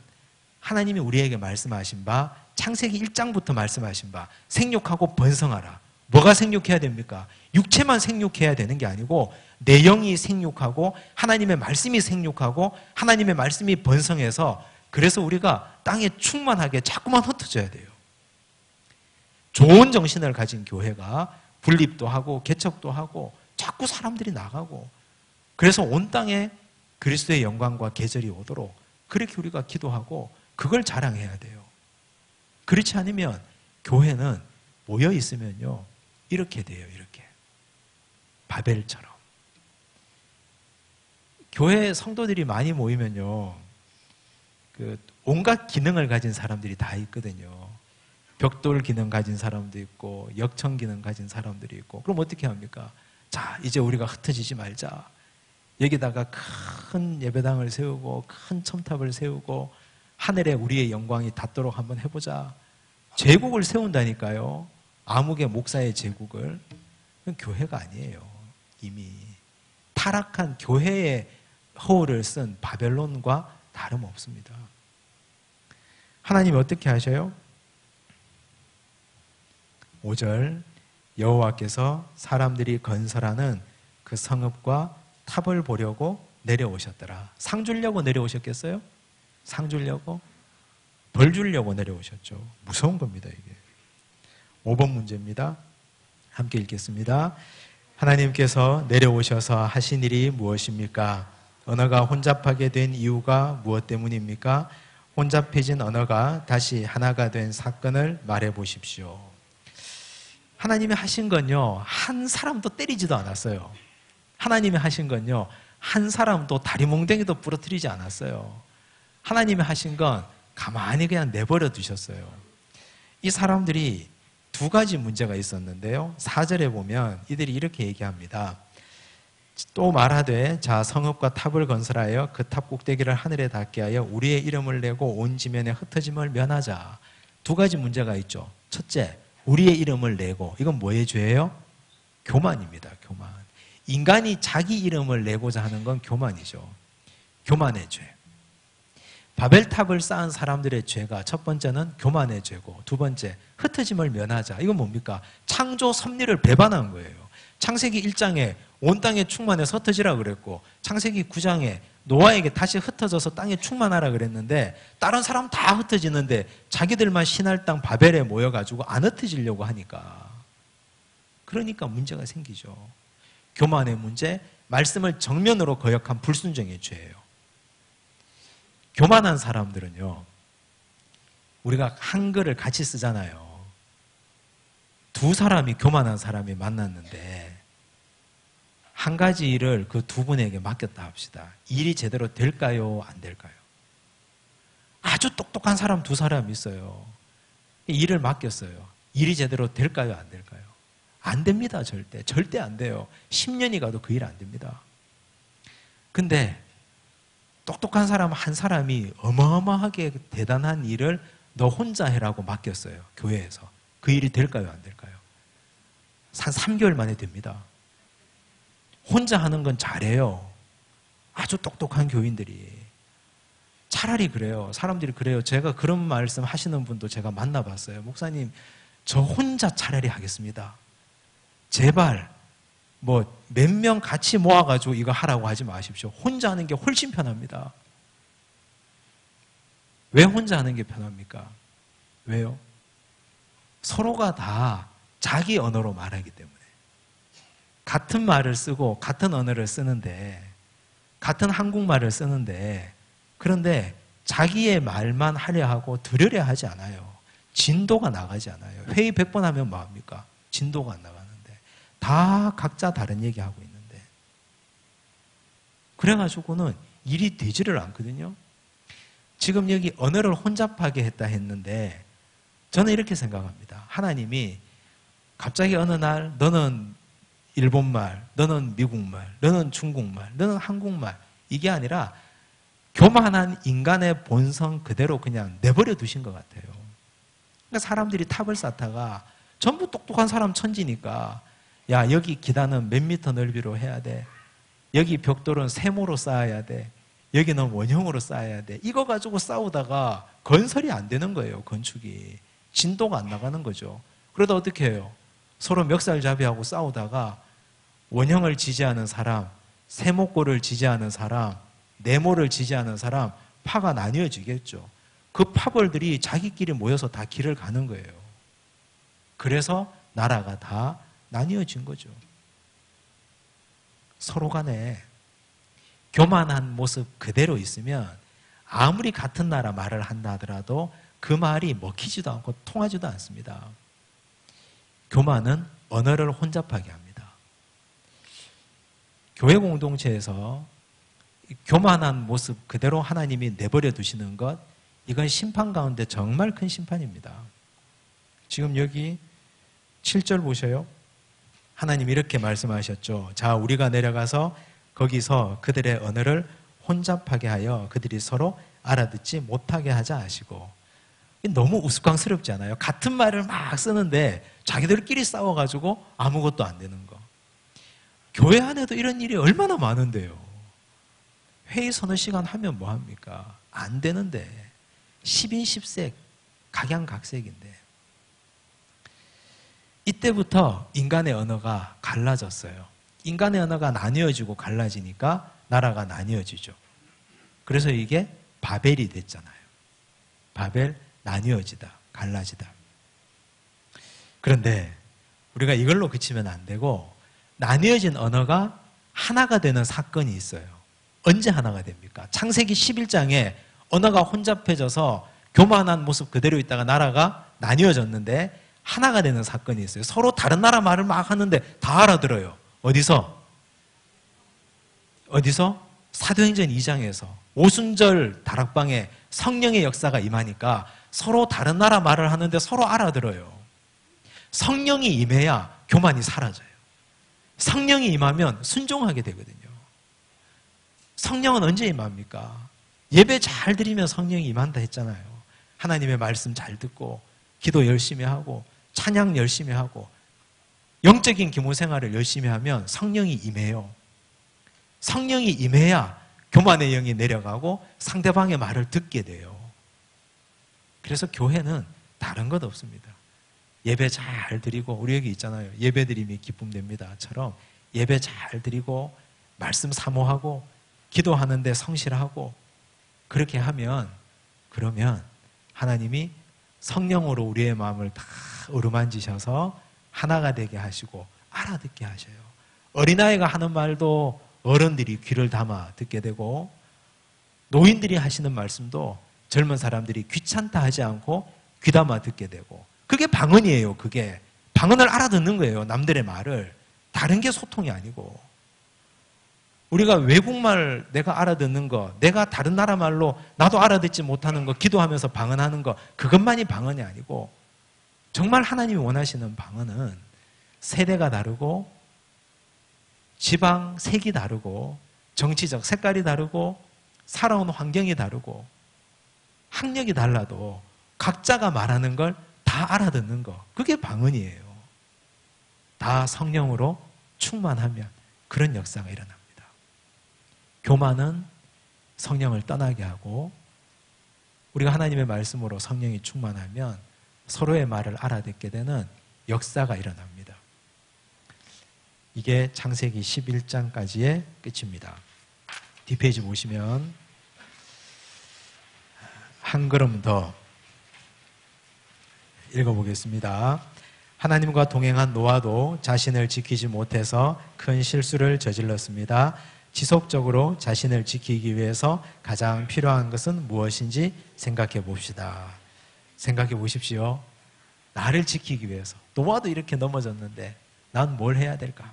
S1: 하나님이 우리에게 말씀하신 바, 창세기 1장부터 말씀하신 바, 생육하고 번성하라. 뭐가 생육해야 됩니까? 육체만 생육해야 되는 게 아니고 내 영이 생육하고 하나님의 말씀이 생육하고 하나님의 말씀이 번성해서 그래서 우리가 땅에 충만하게 자꾸만 흩어져야 돼요. 좋은 정신을 가진 교회가 분립도 하고 개척도 하고 자꾸 사람들이 나가고 그래서 온 땅에 그리스도의 영광과 계절이 오도록 그렇게 우리가 기도하고 그걸 자랑해야 돼요. 그렇지 않으면 교회는 모여 있으면요 이렇게 돼요. 이렇게 바벨처럼. 교회 성도들이 많이 모이면요 그 온갖 기능을 가진 사람들이 다 있거든요. 벽돌 기능 가진 사람도 있고 역청 기능 가진 사람들이 있고 그럼 어떻게 합니까? 자, 이제 우리가 흩어지지 말자. 여기다가 큰 예배당을 세우고 큰 첨탑을 세우고 하늘에 우리의 영광이 닿도록 한번 해보자. 제국을 세운다니까요. 아무개 목사의 제국을. 그건 교회가 아니에요. 이미 타락한 교회의 허울을 쓴 바벨론과 다름없습니다. 하나님이 어떻게 하셔요? 5절 여호와께서 사람들이 건설하는 그 성읍과 탑을 보려고 내려오셨더라. 상 주려고 내려오셨겠어요? 상 주려고? 벌 주려고 내려오셨죠. 무서운 겁니다, 이게. 5번 문제입니다. 함께 읽겠습니다. 하나님께서 내려오셔서 하신 일이 무엇입니까? 언어가 혼잡하게 된 이유가 무엇 때문입니까? 혼잡해진 언어가 다시 하나가 된 사건을 말해 보십시오. 하나님이 하신 건요, 한 사람도 때리지도 않았어요. 하나님이 하신 건요, 한 사람도 다리몽댕이도 부러뜨리지 않았어요. 하나님이 하신 건 가만히 그냥 내버려 두셨어요. 이 사람들이 두 가지 문제가 있었는데요. 4절에 보면 이들이 이렇게 얘기합니다. 또 말하되 자 성읍과 탑을 건설하여 그 탑 꼭대기를 하늘에 닿게 하여 우리의 이름을 내고 온 지면에 흩어짐을 면하자. 두 가지 문제가 있죠. 첫째, 우리의 이름을 내고, 이건 뭐의 죄예요? 교만입니다. 교만. 인간이 자기 이름을 내고자 하는 건 교만이죠. 교만의 죄. 바벨탑을 쌓은 사람들의 죄가 첫 번째는 교만의 죄고, 두 번째 흩어짐을 면하자. 이건 뭡니까? 창조 섭리를 배반한 거예요. 창세기 1장에 온 땅에 충만해서 흩어지라 그랬고, 창세기 9장에 노아에게 다시 흩어져서 땅에 충만하라 그랬는데, 다른 사람 다 흩어지는데 자기들만 신할 땅 바벨에 모여가지고 안 흩어지려고 하니까, 그러니까 문제가 생기죠. 교만의 문제, 말씀을 정면으로 거역한 불순종의 죄예요. 교만한 사람들은요, 우리가 한글을 같이 쓰잖아요. 두 사람이 교만한 사람이 만났는데 한 가지 일을 그 두 분에게 맡겼다 합시다. 일이 제대로 될까요? 안 될까요? 아주 똑똑한 사람 두 사람 있어요. 일을 맡겼어요. 일이 제대로 될까요? 안 될까요? 안 됩니다. 절대. 절대 안 돼요. 10년이 가도 그 일 안 됩니다. 근데 똑똑한 사람 한 사람이 어마어마하게 대단한 일을 너 혼자 해라고 맡겼어요. 교회에서. 그 일이 될까요? 안 될까요? 한 3개월 만에 됩니다. 혼자 하는 건 잘해요. 아주 똑똑한 교인들이. 차라리 그래요. 사람들이 그래요. 제가 그런 말씀 하시는 분도 제가 만나봤어요. 목사님, 저 혼자 차라리 하겠습니다. 제발 뭐 몇 명 같이 모아가지고 이거 하라고 하지 마십시오. 혼자 하는 게 훨씬 편합니다. 왜 혼자 하는 게 편합니까? 왜요? 서로가 다 자기 언어로 말하기 때문에. 같은 말을 쓰고 같은 언어를 쓰는데, 같은 한국말을 쓰는데, 그런데 자기의 말만 하려 하고 들으려 하지 않아요. 진도가 나가지 않아요. 회의 100번 하면 뭐합니까? 진도가 안 나가는데. 다 각자 다른 얘기하고 있는데. 그래가지고는 일이 되지를 않거든요. 지금 여기 언어를 혼잡하게 했다 했는데 저는 이렇게 생각합니다. 하나님이 갑자기 어느 날 너는 일본말, 너는 미국말, 너는 중국말, 너는 한국말 이게 아니라 교만한 인간의 본성 그대로 그냥 내버려 두신 것 같아요. 그러니까 사람들이 탑을 쌓다가 전부 똑똑한 사람 천지니까 야 여기 기단은 몇 미터 넓이로 해야 돼. 여기 벽돌은 세모로 쌓아야 돼. 여기는 원형으로 쌓아야 돼. 이거 가지고 싸우다가 건설이 안 되는 거예요. 건축이. 진도가 안 나가는 거죠. 그러다 어떻게 해요? 서로 멱살잡이하고 싸우다가 원형을 지지하는 사람, 세모꼴을 지지하는 사람, 네모를 지지하는 사람 파가 나뉘어지겠죠. 그 파벌들이 자기끼리 모여서 다 길을 가는 거예요. 그래서 나라가 다 나뉘어진 거죠. 서로 간에 교만한 모습 그대로 있으면 아무리 같은 나라 말을 한다 하더라도 그 말이 먹히지도 않고 통하지도 않습니다. 교만은 언어를 혼잡하게 합니다. 교회 공동체에서 교만한 모습 그대로 하나님이 내버려 두시는 것, 이건 심판 가운데 정말 큰 심판입니다. 지금 여기 7절 보셔요. 하나님이 이렇게 말씀하셨죠. 자, 우리가 내려가서 거기서 그들의 언어를 혼잡하게 하여 그들이 서로 알아듣지 못하게 하자 하시고. 너무 우스꽝스럽지 않아요? 같은 말을 막 쓰는데 자기들끼리 싸워가지고 아무것도 안 되는 거. 교회 안에도 이런 일이 얼마나 많은데요. 회의 서너 시간 하면 뭐합니까? 안 되는데 10인 10색 각양각색인데 이때부터 인간의 언어가 갈라졌어요. 인간의 언어가 나뉘어지고 갈라지니까 나라가 나뉘어지죠. 그래서 이게 바벨이 됐잖아요. 바벨, 나뉘어지다, 갈라지다. 그런데 우리가 이걸로 그치면 안 되고 나뉘어진 언어가 하나가 되는 사건이 있어요. 언제 하나가 됩니까? 창세기 11장에 언어가 혼잡해져서 교만한 모습 그대로 있다가 나라가 나뉘어졌는데 하나가 되는 사건이 있어요. 서로 다른 나라 말을 막 하는데 다 알아들어요. 어디서? 사도행전 2장에서 오순절 다락방에 성령의 역사가 임하니까 서로 다른 나라 말을 하는데 서로 알아들어요. 성령이 임해야 교만이 사라져요. 성령이 임하면 순종하게 되거든요. 성령은 언제 임합니까? 예배 잘 드리면 성령이 임한다 했잖아요. 하나님의 말씀 잘 듣고 기도 열심히 하고 찬양 열심히 하고 영적인 기도 생활을 열심히 하면 성령이 임해요. 성령이 임해야 교만의 영이 내려가고 상대방의 말을 듣게 돼요. 그래서 교회는 다른 것 없습니다. 예배 잘 드리고, 우리 여기 있잖아요. 예배 드림이 기쁨 됩니다처럼 예배 잘 드리고 말씀 사모하고 기도하는데 성실하고 그렇게 하면, 그러면 하나님이 성령으로 우리의 마음을 다 어루만지셔서 하나가 되게 하시고 알아듣게 하셔요. 어린아이가 하는 말도 어른들이 귀를 담아 듣게 되고, 노인들이 하시는 말씀도 젊은 사람들이 귀찮다 하지 않고 귀담아 듣게 되고, 그게 방언이에요. 그게 방언을 알아듣는 거예요. 남들의 말을. 다른 게 소통이 아니고, 우리가 외국말 내가 알아듣는 거, 내가 다른 나라 말로 나도 알아듣지 못하는 거 기도하면서 방언하는 거, 그것만이 방언이 아니고, 정말 하나님이 원하시는 방언은 세대가 다르고 지방 색이 다르고 정치적 색깔이 다르고 살아온 환경이 다르고 학력이 달라도 각자가 말하는 걸 다 알아듣는 거, 그게 방언이에요. 다 성령으로 충만하면 그런 역사가 일어납니다. 교만은 성령을 떠나게 하고, 우리가 하나님의 말씀으로 성령이 충만하면 서로의 말을 알아듣게 되는 역사가 일어납니다. 이게 창세기 11장까지의 끝입니다. 뒷페이지 보시면 한 걸음 더 읽어보겠습니다. 하나님과 동행한 노아도 자신을 지키지 못해서 큰 실수를 저질렀습니다. 지속적으로 자신을 지키기 위해서 가장 필요한 것은 무엇인지 생각해 봅시다. 생각해 보십시오. 나를 지키기 위해서. 노아도 이렇게 넘어졌는데 난 뭘 해야 될까?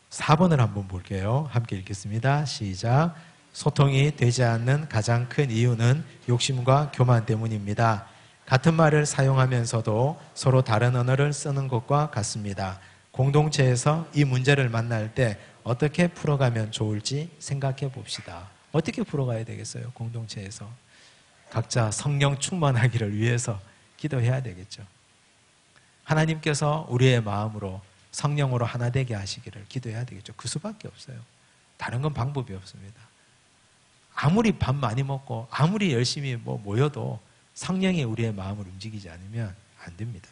S1: 4번을 한번 볼게요. 함께 읽겠습니다. 시작. 소통이 되지 않는 가장 큰 이유는 욕심과 교만 때문입니다. 같은 말을 사용하면서도 서로 다른 언어를 쓰는 것과 같습니다. 공동체에서 이 문제를 만날 때 어떻게 풀어가면 좋을지 생각해 봅시다. 어떻게 풀어가야 되겠어요? 공동체에서 각자 성령 충만하기를 위해서 기도해야 되겠죠. 하나님께서 우리의 마음으로 성령으로 하나 되게 하시기를 기도해야 되겠죠. 그 수밖에 없어요. 다른 건 방법이 없습니다. 아무리 밥 많이 먹고 아무리 열심히 모여도 성령이 우리의 마음을 움직이지 않으면 안 됩니다.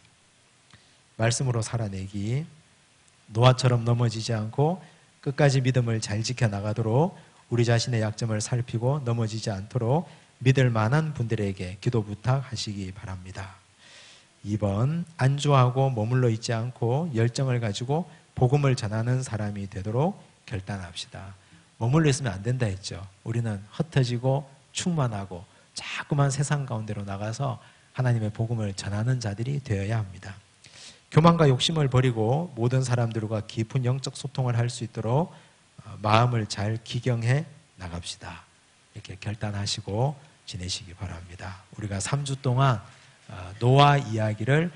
S1: 말씀으로 살아내기, 노아처럼 넘어지지 않고 끝까지 믿음을 잘 지켜나가도록 우리 자신의 약점을 살피고 넘어지지 않도록 믿을 만한 분들에게 기도 부탁하시기 바랍니다. 2번, 안주하고 머물러 있지 않고 열정을 가지고 복음을 전하는 사람이 되도록 결단합시다. 머물러 있으면 안 된다 했죠. 우리는 흩어지고 충만하고 자꾸만 세상 가운데로 나가서 하나님의 복음을 전하는 자들이 되어야 합니다. 교만과 욕심을 버리고 모든 사람들과 깊은 영적 소통을 할 수 있도록 마음을 잘 기경해 나갑시다. 이렇게 결단하시고 지내시기 바랍니다. 우리가 3주 동안 노아 이야기를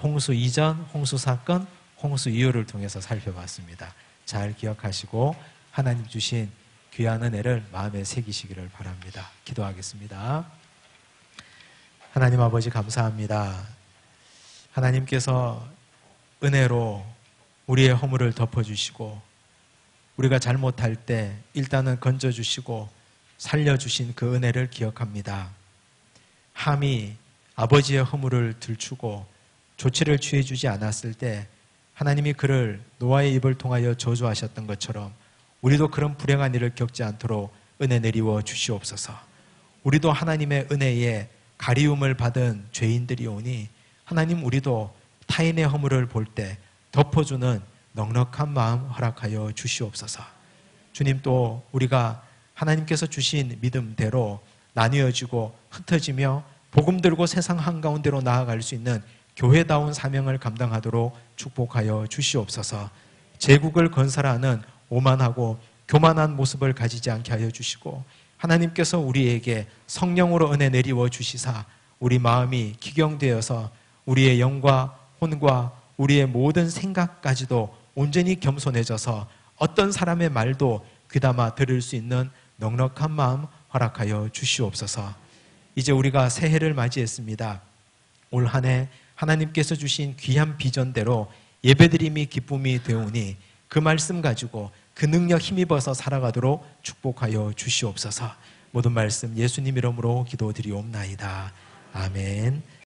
S1: 홍수 이전, 홍수 사건, 홍수 이후를 통해서 살펴봤습니다. 잘 기억하시고 하나님 주신 귀한 은혜를 마음에 새기시기를 바랍니다. 기도하겠습니다. 하나님 아버지 감사합니다. 하나님께서 은혜로 우리의 허물을 덮어주시고 우리가 잘못할 때 일단은 건져주시고 살려주신 그 은혜를 기억합니다. 함이 아버지의 허물을 들추고 조치를 취해주지 않았을 때 하나님이 그를 노아의 입을 통하여 저주하셨던 것처럼 우리도 그런 불행한 일을 겪지 않도록 은혜 내리워 주시옵소서. 우리도 하나님의 은혜에 가리움을 받은 죄인들이오니 하나님 우리도 타인의 허물을 볼 때 덮어주는 넉넉한 마음 허락하여 주시옵소서. 주님, 또 우리가 하나님께서 주신 믿음대로 나뉘어지고 흩어지며 복음 들고 세상 한가운데로 나아갈 수 있는 교회다운 사명을 감당하도록 축복하여 주시옵소서. 제국을 건설하는 오만하고 교만한 모습을 가지지 않게 하여 주시고 하나님께서 우리에게 성령으로 은혜 내리워 주시사 우리 마음이 기경되어서 우리의 영과 혼과 우리의 모든 생각까지도 온전히 겸손해져서 어떤 사람의 말도 귀담아 들을 수 있는 넉넉한 마음 허락하여 주시옵소서. 이제 우리가 새해를 맞이했습니다. 올 한 해 하나님께서 주신 귀한 비전대로 예배드림이 기쁨이 되오니 그 말씀 가지고 그 능력 힘입어서 살아가도록 축복하여 주시옵소서. 모든 말씀 예수님 이름으로 기도드리옵나이다. 아멘.